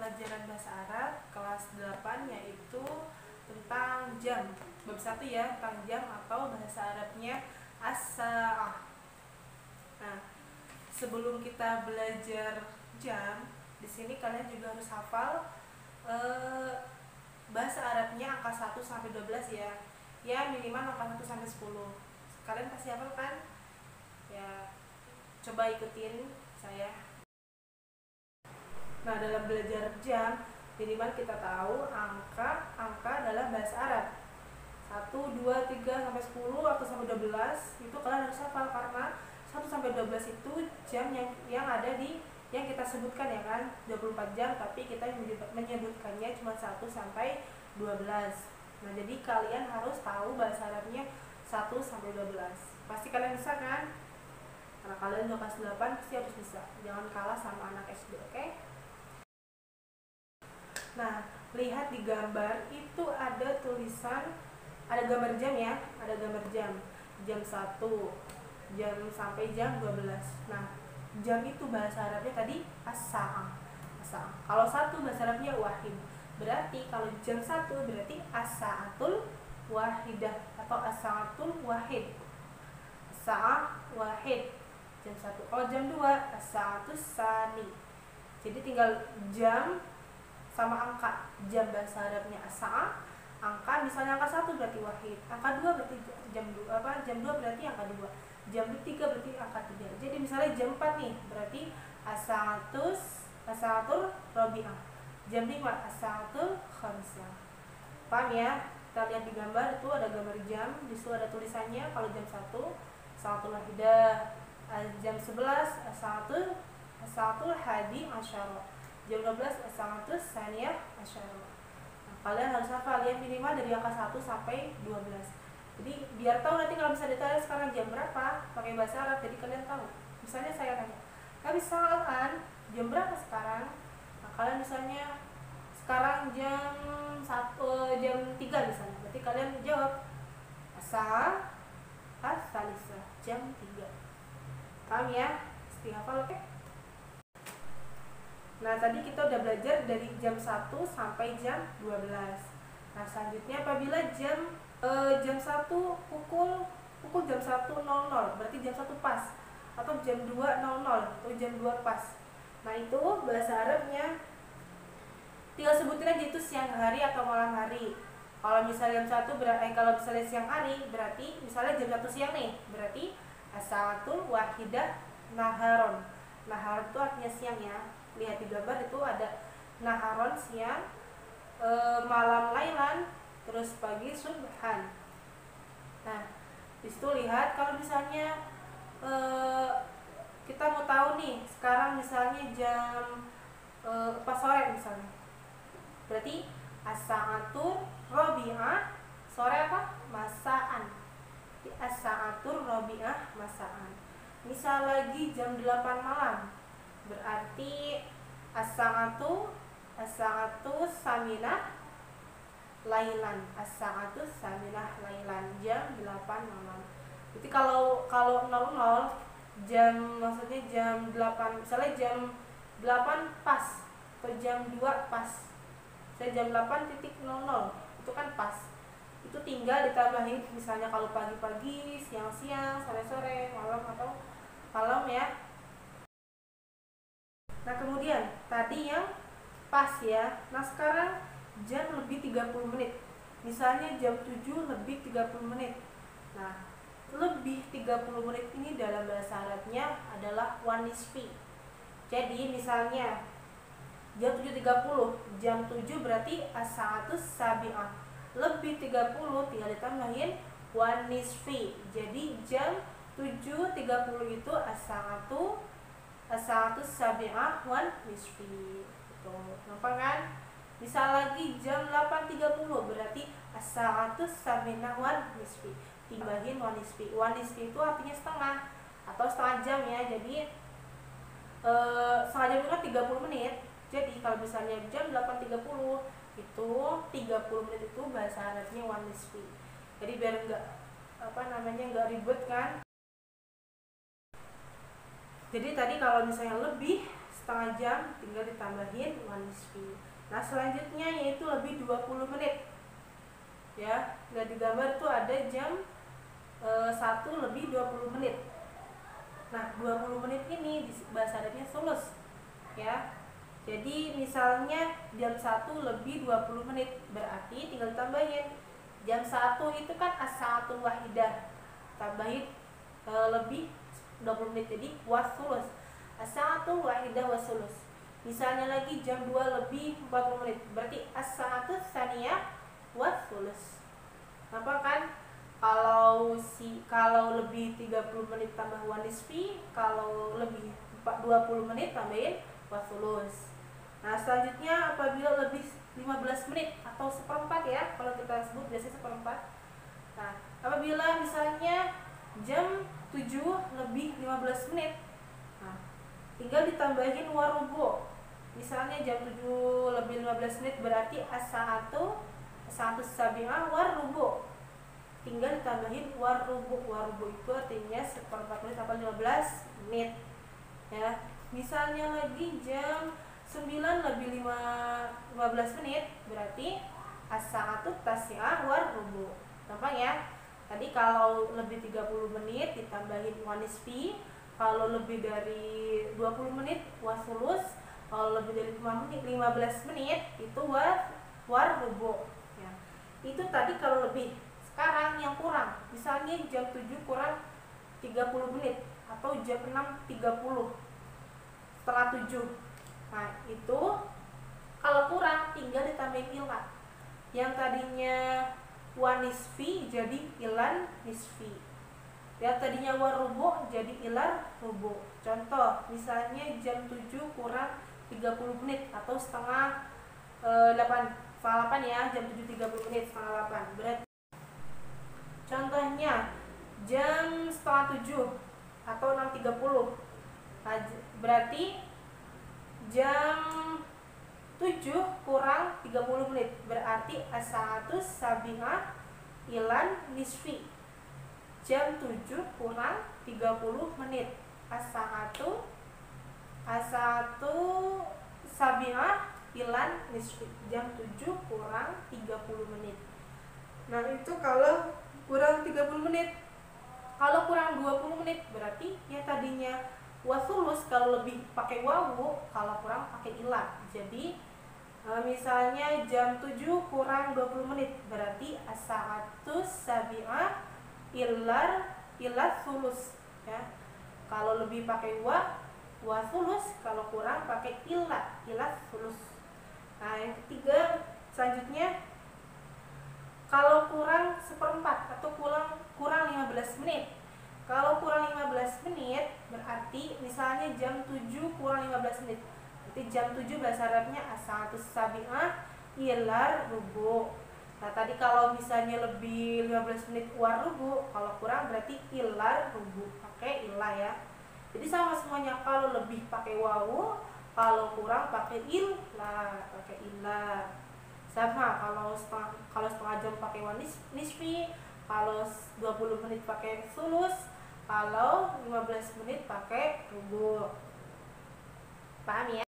pelajaran bahasa Arab kelas 8, yaitu tentang jam. Bab 1 ya, tentang jam atau bahasa Arabnya as-sa'ah. Nah, sebelum kita belajar jam, di sini kalian juga harus hafal bahasa Arabnya angka 1 sampai 12 ya. Ya, minimal angka 1 sampai 10. Kalian pasti hafal kan? Ya, coba ikutin saya. Nah, dalam belajar jam, minimal kita tahu angka adalah bahasa Arab. 1, 2, 3, sampai 10 atau sampai 12 itu kalian harus hafal, karena 1 sampai 12 itu jam yang ada di yang kita sebutkan ya kan, 24 jam, tapi kita menyebutkannya cuma 1 sampai 12. Nah, jadi kalian harus tahu bahasa Arabnya 1 sampai 12. Pasti kalian bisa kan? Karena kalian udah kelas 8 pasti harus bisa. Jangan kalah sama anak SD, oke? Nah, lihat di gambar itu ada tulisan, ada gambar jam ya, ada gambar jam. Jam 1, jam sampai jam 12. Nah, jam itu bahasa Arabnya tadi as-sa'ah. Kalau 1 bahasa Arabnya wahid. Berarti kalau jam 1 berarti as-sa'atul wahidah atau as-sa'atul wahid. As-sa'ah wahid. Jam 1. Kalau jam 2 as-sa'atus sani. Jadi tinggal jam sama angka. Jam bahasa Arabnya as-sa'ah, angka misalnya angka 1 berarti wahid, angka 2 berarti jam 2, jam 2 berarti angka 2, jam 3 berarti angka 3. Jadi misalnya jam 4 nih berarti as-sa'atul rabi'ah, jam 5 as-sa'atul khamsah. Paham ya? Kita lihat di gambar itu ada gambar jam, di situ ada tulisannya. Kalau jam 1 as-sa'atul wahidah, jam 11 as-sa'atul hadi asyara, jam 12 as-sa'atus saniyah asyara. Nah, kalian harus hafal ya, minimal dari angka 1 sampai 12. Jadi biar tahu nanti kalau bisa ditanya sekarang jam berapa pakai bahasa Arab, jadi kalian tahu. Misalnya saya tanya, "Kak bisa kan jam berapa sekarang?" Nah, kalian misalnya sekarang jam 3 misalnya. Berarti kalian jawab as-salisah, jam 3. Paham ya? Mesti hafal, oke? Nah, tadi kita udah belajar dari jam 1 sampai jam 12. Nah, selanjutnya apabila jam 1 pukul jam 1.00 berarti jam 1 pas, atau jam 2.00 atau jam 2 pas. Nah, itu bahasa Arabnya tinggal sebutin aja itu siang hari atau malam hari. Kalau misalnya jam 1 kalau misalnya siang hari berarti misalnya jam 1 siang nih, berarti as-sa'atul wahidah naharon. Nahar itu artinya siang ya. Lihat di gambar itu ada naharon siang, malam lailan, terus pagi subhan. Nah, disitu lihat kalau misalnya kita mau tahu nih sekarang misalnya jam pas sore misalnya, berarti as-sa'atul rabi'ah, sore apa? Masaan. As-sa'atul rabi'ah masaan. Misal lagi jam 8 malam, berarti as-sa'atu saminah lailan, as-sa'atu saminah lailan, jam 8 malam. Jadi kalau 00 jam, maksudnya jam 8, misalnya jam 8 pas atau jam 2 pas. Saya jam 8.00 itu kan pas. Itu tinggal ditambahin misalnya kalau pagi-pagi, siang-siang, sore-sore, malam atau malam ya. Nah, kemudian tadi yang pas ya. Nah, sekarang jam lebih 30 menit. Misalnya jam 7 lebih 30 menit. Nah, lebih 30 menit ini dalam bahasa Arabnya adalah wanisfi. Jadi misalnya jam 7.30, jam 7 berarti as-sa'atus sabi'ah. Lebih 30 tinggal ditambahin wanisfi. Jadi jam 7.30 itu as-sa'atus sabi'ah wan nisfi. Gitu. Gampang kan? Misal lagi jam 8.30 berarti as-sa'atus saminah wan nisfi. Tambahin wan nisfi. Wan nisfi itu artinya setengah atau setengah jam ya. Jadi setengah jam itu kan 30 menit. Jadi kalau misalnya jam 8.30 itu 30 menit itu bahasa Arabnya wan nisfi. Jadi biar enggak ribet kan. Jadi tadi kalau misalnya lebih setengah jam tinggal ditambahin 1 nisfi. Nah selanjutnya yaitu lebih 20 menit ya. Nah di gambar tuh ada jam 1 lebih 20 menit. Nah 20 menit ini di bahasa Arabnya sulus ya. Jadi misalnya jam 1 lebih 20 menit, berarti tinggal tambahin jam 1 itu kan as-sa'atul wahidah, tambahin lebih 20 menit, jadi wasulus, as-sa'atul wahidah wasulus. Misalnya lagi jam 2 lebih 40 menit, berarti as-sa'atul tsaniyah wasulus. Apa kan? Kalau lebih 30 menit tambah 1 nisfi, kalau lebih 20 menit tambahin wasulus. Nah selanjutnya apabila lebih 15 menit atau seperempat ya, kalau kita sebut biasanya seperempat. Nah apabila misalnya jam 7 lebih 15 menit, nah, tinggal ditambahin warubo. Misalnya jam 7 lebih 15 menit berarti as-sa'atu sabi'ah warubo, tinggal ditambahin warubo. Warubo itu artinya seperempat menit atau 15 menit ya. Misalnya lagi jam 9 lebih 15 menit berarti as-sa'atu tasi'ah warubo. Gampang ya. Tadi kalau lebih 30 menit ditambahin 1 nisfi, kalau lebih dari 20 menit wasulus, kalau lebih dari 15 menit itu warubo ya. Itu tadi kalau lebih. Sekarang yang kurang, misalnya jam 7 kurang 30 menit atau jam 6.30 setelah 7. Nah itu kalau kurang tinggal ditambahin ilan. Yang tadinya 1 nisfi jadi ilan nisfi, yang tadinya warubo jadi ilan rubo. Contoh misalnya jam 7 kurang 30 menit atau setengah 8 ya, jam 7.30 menit setengah 8. Berarti contohnya jam setengah 7 atau 6.30, nah, berarti jam 7 kurang 30 menit berarti as-sa'atu sabi'ah ilan nisfi. Jam 7 kurang 30 menit as-sa'atu sabi'ah ilan nisfi. Jam 7 kurang 30 menit. Nah itu kalau kurang 30 menit. Kalau kurang 20 menit berarti yang tadinya wasulus kalau lebih pakai wawu, kalau kurang pakai ilah. Jadi misalnya jam 7 kurang 20 menit berarti as-sa'atu sabi'ah ilah sulus ya. Kalau lebih pakai wasulus, kalau kurang pakai ilah sulus. Nah yang ketiga selanjutnya, kalau kurang seperempat atau kurang 15 menit. Kalau kurang 15 menit berarti misalnya jam 7 kurang 15 menit. Berarti jam 7 bahasa Arabnya as-sa'atu sabi'ah ilar rubu. Nah tadi kalau misalnya lebih 15 menit warubu, kalau kurang berarti ilar rubu, pakai ilah ya. Jadi sama semuanya, kalau lebih pakai wawu, kalau kurang pakai ilah. Sama kalau setengah jam pakai 1 nisfi, kalau 20 menit pakai sulus, kalau 15 menit pakai rubu. Paham ya?